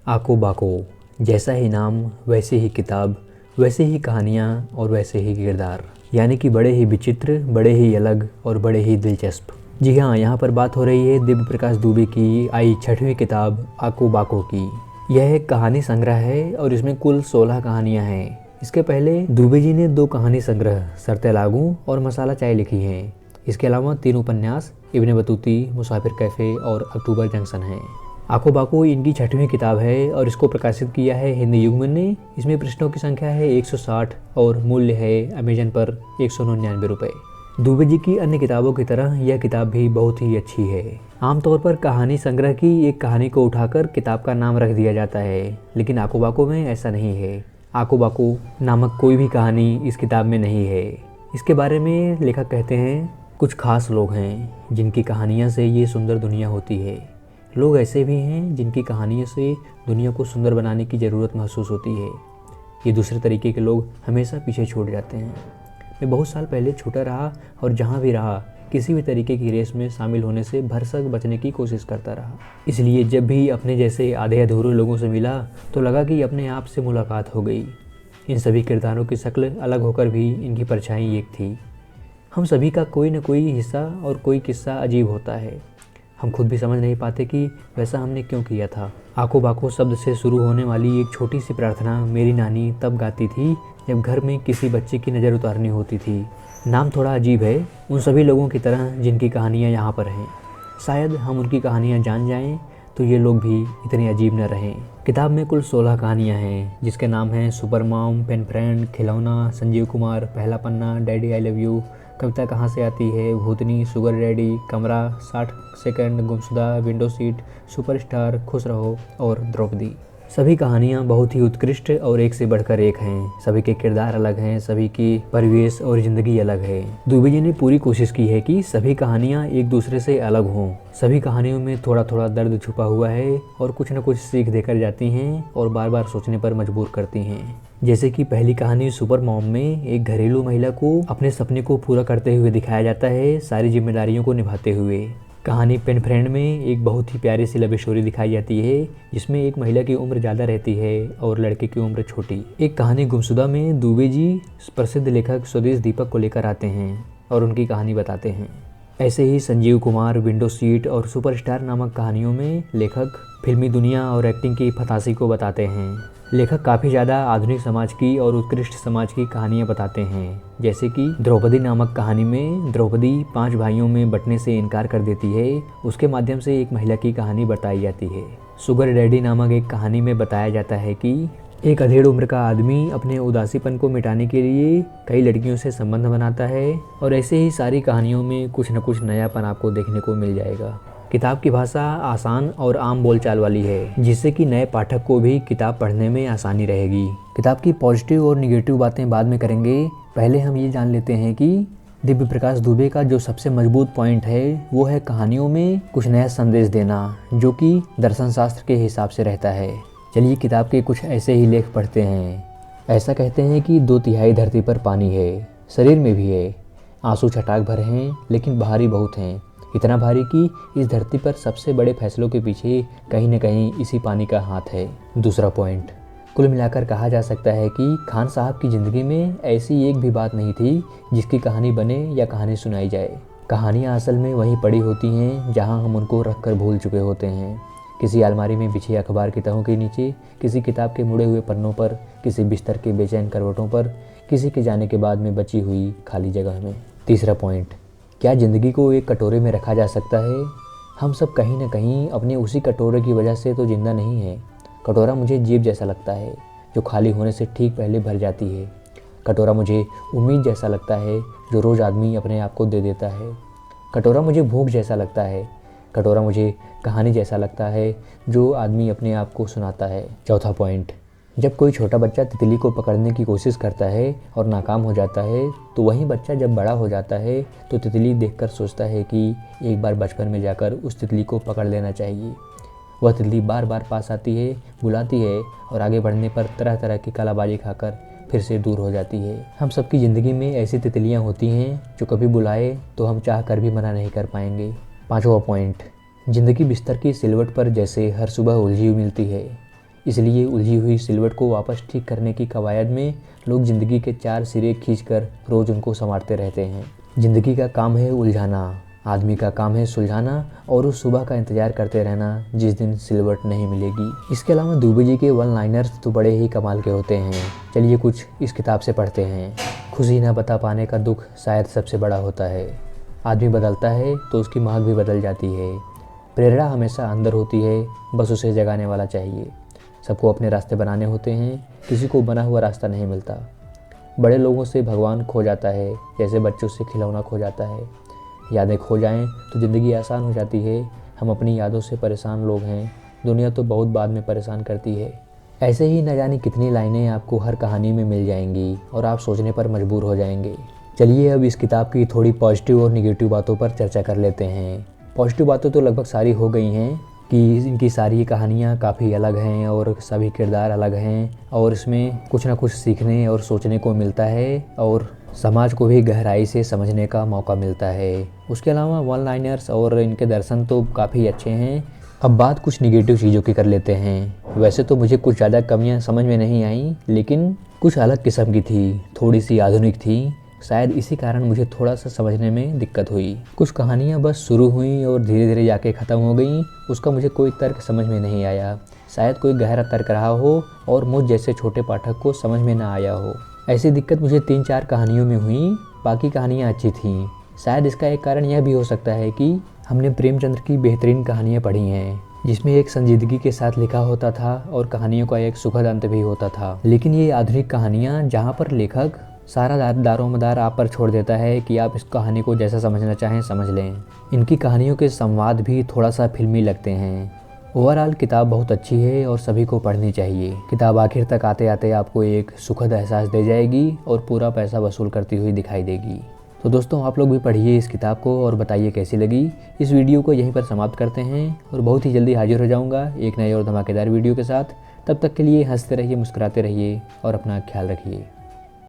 आको बाको, जैसा ही नाम वैसे ही किताब, वैसे ही कहानियाँ और वैसे ही किरदार, यानी कि बड़े ही विचित्र, बड़े ही अलग और बड़े ही दिलचस्प। जी हाँ, यहाँ पर बात हो रही है दिव्य प्रकाश दुबे की आई 6वीं किताब आको बाको की। यह एक कहानी संग्रह है और इसमें कुल 16 कहानियाँ हैं। इसके पहले दुबे जी ने 2 कहानी संग्रह शर्तें लागू और मसाला चाय लिखी हैं। इसके अलावा 3 उपन्यास इब्ने बतूती, मुसाफिर कैफ़े और अक्टूबर जंक्शन हैं। आको बाको इनकी 6वीं किताब है और इसको प्रकाशित किया है हिंदी युग ने। इसमें पृष्ठों की संख्या है 160 और मूल्य है अमेजन पर 199 रुपये। दुबे जी की अन्य किताबों की तरह यह किताब भी बहुत ही अच्छी है। आमतौर पर कहानी संग्रह की एक कहानी को उठाकर किताब का नाम रख दिया जाता है, लेकिन आको बाको में ऐसा नहीं है। आको बाको नामक कोई भी कहानी इस किताब में नहीं है। इसके बारे में लेखक कहते हैं, कुछ खास लोग हैं जिनकी कहानियाँ से ये सुंदर दुनिया होती है। लोग ऐसे भी हैं जिनकी कहानियों से दुनिया को सुंदर बनाने की ज़रूरत महसूस होती है। ये दूसरे तरीके के लोग हमेशा पीछे छूट जाते हैं। मैं बहुत साल पहले छोटा रहा और जहाँ भी रहा किसी भी तरीके की रेस में शामिल होने से भरसक बचने की कोशिश करता रहा। इसलिए जब भी अपने जैसे आधे अधूरे लोगों से मिला तो लगा कि अपने आप से मुलाकात हो गई। इन सभी किरदारों की शक्ल अलग होकर भी इनकी परछाई एक थी। हम सभी का कोई न कोई हिस्सा और कोई किस्सा अजीब होता है। हम खुद भी समझ नहीं पाते कि वैसा हमने क्यों किया था। आको बाको शब्द से शुरू होने वाली एक छोटी सी प्रार्थना मेरी नानी तब गाती थी जब घर में किसी बच्चे की नज़र उतारनी होती थी। नाम थोड़ा अजीब है, उन सभी लोगों की तरह जिनकी कहानियाँ यहाँ पर हैं। शायद हम उनकी कहानियाँ जान जाएं तो ये लोग भी इतने अजीब न रहें। किताब में कुल 16 कहानियाँ हैं, जिसके नाम हैं सुपर मॉम, पेन फ्रेंड, खिलौना, संजीव कुमार, पहला पन्ना, डैडी आई लव यू, कविता कहाँ से आती है, भूतनी, शुगर डैडी, कमरा, 60 सेकंड, गुमशुदा, विंडो सीट, सुपरस्टार, खुश रहो और द्रौपदी। सभी कहानियाँ बहुत ही उत्कृष्ट और एक से बढ़कर एक हैं। सभी के किरदार अलग हैं, सभी की परिवेश और ज़िंदगी अलग है। दुबे जी ने पूरी कोशिश की है कि सभी कहानियाँ एक दूसरे से अलग हों। सभी कहानियों में थोड़ा थोड़ा दर्द छुपा हुआ है और कुछ न कुछ सीख देकर जाती हैं और बार बार सोचने पर मजबूर करती हैं। जैसे कि पहली कहानी सुपर मॉम में एक घरेलू महिला को अपने सपने को पूरा करते हुए दिखाया जाता है, सारी जिम्मेदारियों को निभाते हुए। कहानी पेन फ्रेंड में एक बहुत ही प्यारी सी लव स्टोरी दिखाई जाती है, जिसमें एक महिला की उम्र ज़्यादा रहती है और लड़के की उम्र छोटी। एक कहानी गुमशुदा में दुबे जी प्रसिद्ध लेखक स्वदेश दीपक को लेकर आते हैं और उनकी कहानी बताते हैं। ऐसे ही संजीव कुमार, विंडो सीट और सुपरस्टार नामक कहानियों में लेखक फिल्मी दुनिया और एक्टिंग की फतासी को बताते हैं। लेखक काफ़ी ज़्यादा आधुनिक समाज की और उत्कृष्ट समाज की कहानियाँ बताते हैं, जैसे कि द्रौपदी नामक कहानी में द्रौपदी 5 भाइयों में बंटने से इनकार कर देती है। उसके माध्यम से एक महिला की कहानी बताई जाती है। शुगर डैडी नामक एक कहानी में बताया जाता है कि एक अधेड़ उम्र का आदमी अपने उदासीपन को मिटाने के लिए कई लड़कियों से संबंध बनाता है और ऐसे ही सारी कहानियों में कुछ न कुछ नयापन आपको देखने को मिल जाएगा। किताब की भाषा आसान और आम बोलचाल वाली है, जिससे कि नए पाठक को भी किताब पढ़ने में आसानी रहेगी। किताब की पॉजिटिव और निगेटिव बातें बाद में करेंगे। पहले हम ये जान लेते हैं कि दिव्य प्रकाश दुबे का जो सबसे मजबूत पॉइंट है वो है कहानियों में कुछ नया संदेश देना, जो कि दर्शन शास्त्र के हिसाब से रहता है। चलिए किताब के कुछ ऐसे ही लेख पढ़ते हैं। ऐसा कहते हैं कि 2/3 धरती पर पानी है, शरीर में भी है। आंसू छटाक भरे हैं लेकिन भारी बहुत हैं, इतना भारी कि इस धरती पर सबसे बड़े फैसलों के पीछे कहीं न कहीं इसी पानी का हाथ है। दूसरा पॉइंट, कुल मिलाकर कहा जा सकता है कि खान साहब की ज़िंदगी में ऐसी एक भी बात नहीं थी जिसकी कहानी बने या कहानी सुनाई जाए। कहानियाँ असल में वहीं पड़ी होती हैं जहाँ हम उनको रख कर भूल चुके होते हैं। किसी अलमारी में बिछे अखबार की तहों के नीचे, किसी किताब के मुड़े हुए पन्नों पर, किसी बिस्तर के बेचैन करवटों पर, किसी के जाने के बाद में बची हुई खाली जगह में। तीसरा पॉइंट, क्या ज़िंदगी को एक कटोरे में रखा जा सकता है? हम सब कहीं न कहीं अपने उसी कटोरे की वजह से तो जिंदा नहीं है। कटोरा मुझे जेब जैसा लगता है जो खाली होने से ठीक पहले भर जाती है। कटोरा मुझे उम्मीद जैसा लगता है जो रोज़ आदमी अपने आप को दे देता है। कटोरा मुझे भूख जैसा लगता है। कटोरा मुझे कहानी जैसा लगता है जो आदमी अपने आप को सुनाता है। चौथा पॉइंट, जब कोई छोटा बच्चा तितली को पकड़ने की कोशिश करता है और नाकाम हो जाता है, तो वही बच्चा जब बड़ा हो जाता है तो तितली देखकर सोचता है कि एक बार बचपन में जाकर उस तितली को पकड़ लेना चाहिए। वह तितली बार बार पास आती है, बुलाती है और आगे बढ़ने पर तरह तरह की कलाबाजी खाकर फिर से दूर हो जाती है। हम सबकी ज़िंदगी में ऐसी तितलियाँ होती हैं जो कभी बुलाए तो हम चाह कर भी मना नहीं कर पाएंगे। पाँचवा पॉइंट, ज़िंदगी बिस्तर की सिलवट पर जैसे हर सुबह उलझी हुई मिलती है। इसलिए उलझी हुई सिलवट को वापस ठीक करने की कवायद में लोग ज़िंदगी के 4 सिरे खींचकर रोज़ उनको संवारते रहते हैं। ज़िंदगी का काम है उलझाना, आदमी का काम है सुलझाना और उस सुबह का इंतज़ार करते रहना जिस दिन सिलवट नहीं मिलेगी। इसके अलावा दुबे जी के वन लाइनर्स तो बड़े ही कमाल के होते हैं। चलिए कुछ इस किताब से पढ़ते हैं। खुशी न बता पाने का दुख शायद सबसे बड़ा होता है। आदमी बदलता है तो उसकी महक भी बदल जाती है। प्रेरणा हमेशा अंदर होती है, बस उसे जगाने वाला चाहिए। सबको अपने रास्ते बनाने होते हैं, किसी को बना हुआ रास्ता नहीं मिलता। बड़े लोगों से भगवान खो जाता है, जैसे बच्चों से खिलौना खो जाता है। यादें खो जाएं तो ज़िंदगी आसान हो जाती है। हम अपनी यादों से परेशान लोग हैं, दुनिया तो बहुत बाद में परेशान करती है। ऐसे ही न जाने कितनी लाइनें आपको हर कहानी में मिल जाएंगी और आप सोचने पर मजबूर हो जाएंगे। चलिए अब इस किताब की थोड़ी पॉजिटिव और निगेटिव बातों पर चर्चा कर लेते हैं। पॉजिटिव बातें तो लगभग सारी हो गई हैं कि इनकी सारी कहानियाँ काफ़ी अलग हैं और सभी किरदार अलग हैं और इसमें कुछ ना कुछ सीखने और सोचने को मिलता है और समाज को भी गहराई से समझने का मौका मिलता है। उसके अलावा वन लाइनर्स और इनके दर्शन तो काफ़ी अच्छे हैं। अब बात कुछ निगेटिव चीज़ों की कर लेते हैं। वैसे तो मुझे कुछ ज़्यादा कमियां समझ में नहीं आई, लेकिन कुछ अलग किस्म की थी, थोड़ी सी आधुनिक थी। शायद इसी कारण मुझे थोड़ा सा समझने में दिक्कत हुई। कुछ कहानियाँ बस शुरू हुई और धीरे धीरे जाके ख़त्म हो गई। उसका मुझे कोई तर्क समझ में नहीं आया। शायद कोई गहरा तर्क रहा हो और मुझ जैसे छोटे पाठक को समझ में ना आया हो। ऐसी दिक्कत मुझे 3-4 कहानियों में हुई। बाकी कहानियाँ अच्छी थीं। शायद इसका एक कारण यह भी हो सकता है कि हमने प्रेमचंद्र की बेहतरीन कहानियाँ पढ़ी हैं, जिसमें एक संजीदगी के साथ लिखा होता था और कहानियों का एक सुखद अंत भी होता था। लेकिन ये आधुनिक कहानियाँ जहाँ पर लेखक सारा दारोमदार आप पर छोड़ देता है कि आप इस कहानी को जैसा समझना चाहें समझ लें। इनकी कहानियों के संवाद भी थोड़ा सा फिल्मी लगते हैं। ओवरऑल किताब बहुत अच्छी है और सभी को पढ़नी चाहिए। किताब आखिर तक आते आते आपको एक सुखद एहसास दे जाएगी और पूरा पैसा वसूल करती हुई दिखाई देगी। तो दोस्तों आप लोग भी पढ़िए इस किताब को और बताइए कैसी लगी। इस वीडियो को यहीं पर समाप्त करते हैं और बहुत ही जल्दी हाजिर हो जाऊंगा एक नए और धमाकेदार वीडियो के साथ। तब तक के लिए हंसते रहिए, मुस्कुराते रहिए और अपना ख्याल रखिए।